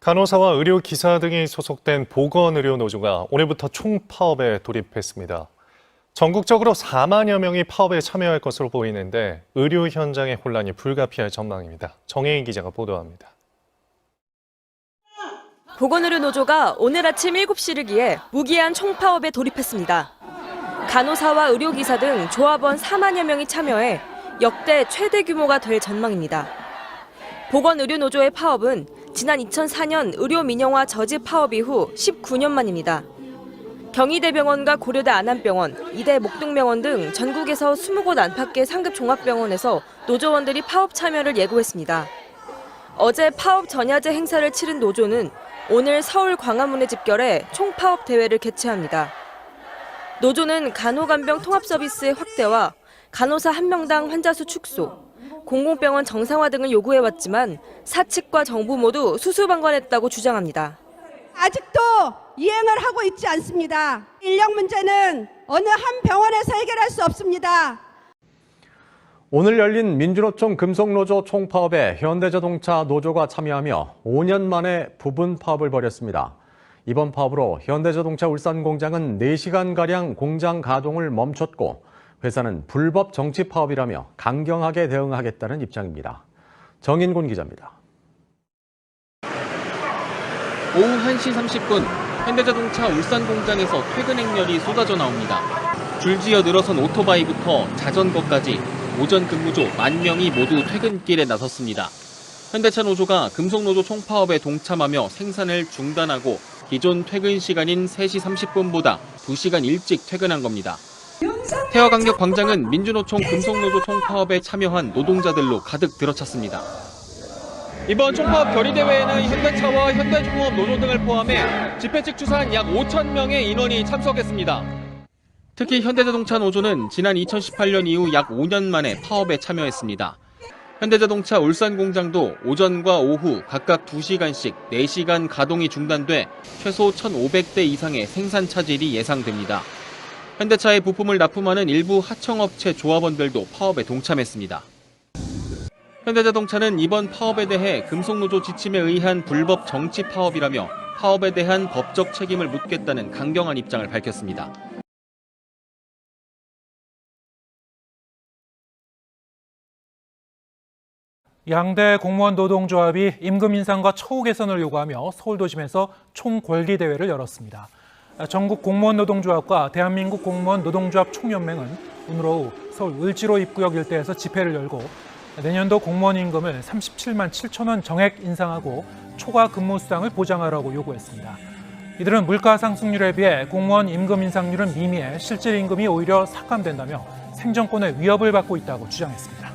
간호사와 의료기사 등이 소속된 보건의료노조가 오늘부터 총파업에 돌입했습니다. 전국적으로 4만여 명이 파업에 참여할 것으로 보이는데 의료 현장의 혼란이 불가피할 전망입니다. 정혜인 기자가 보도합니다. 보건의료노조가 오늘 아침 7시를 기해 무기한 총파업에 돌입했습니다. 간호사와 의료기사 등 조합원 4만여 명이 참여해 역대 최대 규모가 될 전망입니다. 보건의료노조의 파업은 지난 2004년 의료민영화 저지 파업 이후 19년 만입니다. 경희대병원과 고려대 안암병원, 이대 목동병원 등 전국에서 20곳 안팎의 상급 종합병원에서 노조원들이 파업 참여를 예고했습니다. 어제 파업 전야제 행사를 치른 노조는 오늘 서울 광화문에 집결해 총파업 대회를 개최합니다. 노조는 간호간병 통합 서비스의 확대와 간호사 1명당 환자 수 축소, 공공병원 정상화 등을 요구해왔지만 사측과 정부 모두 수수방관했다고 주장합니다. 아직도 이행을 하고 있지 않습니다. 인력 문제는 어느 한 병원에서 해결할 수 없습니다. 오늘 열린 민주노총 금속노조 총파업에 현대자동차 노조가 참여하며 5년 만에 부분 파업을 벌였습니다. 이번 파업으로 현대자동차 울산 공장은 4시간가량 공장 가동을 멈췄고 회사는 불법 정치 파업이라며 강경하게 대응하겠다는 입장입니다. 정인곤 기자입니다. 오후 1시 30분 현대자동차 울산 공장에서 퇴근 행렬이 쏟아져 나옵니다. 줄지어 늘어선 오토바이부터 자전거까지 오전 근무조 10,000명이 모두 퇴근길에 나섰습니다. 현대차 노조가 금속노조 총파업에 동참하며 생산을 중단하고 기존 퇴근 시간인 3시 30분보다 2시간 일찍 퇴근한 겁니다. 태화강력 광장은 민주노총 금속노조 총파업에 참여한 노동자들로 가득 들어찼습니다. 이번 총파업 결의대회에는 현대차와 현대중공업 노조 등을 포함해 집회 측 추산 약 5,000명의 인원이 참석했습니다. 특히 현대자동차 노조는 지난 2018년 이후 약 5년 만에 파업에 참여했습니다. 현대자동차 울산 공장도 오전과 오후 각각 2시간씩 4시간 가동이 중단돼 최소 1,500대 이상의 생산 차질이 예상됩니다. 현대차에 부품을 납품하는 일부 하청업체 조합원들도 파업에 동참했습니다. 현대자동차는 이번 파업에 대해 금속노조 지침에 의한 불법 정치 파업이라며 파업에 대한 법적 책임을 묻겠다는 강경한 입장을 밝혔습니다. 양대 공무원 노동조합이 임금 인상과 처우 개선을 요구하며 서울도심에서 총궐기대회를 열었습니다. 전국 공무원 노동조합과 대한민국 공무원 노동조합 총연맹은 오늘 오후 서울 을지로 입구역 일대에서 집회를 열고 내년도 공무원 임금을 37만 7천 원 정액 인상하고 초과 근무 수당을 보장하라고 요구했습니다. 이들은 물가 상승률에 비해 공무원 임금 인상률은 미미해 실질 임금이 오히려 삭감된다며 생존권의 위협을 받고 있다고 주장했습니다.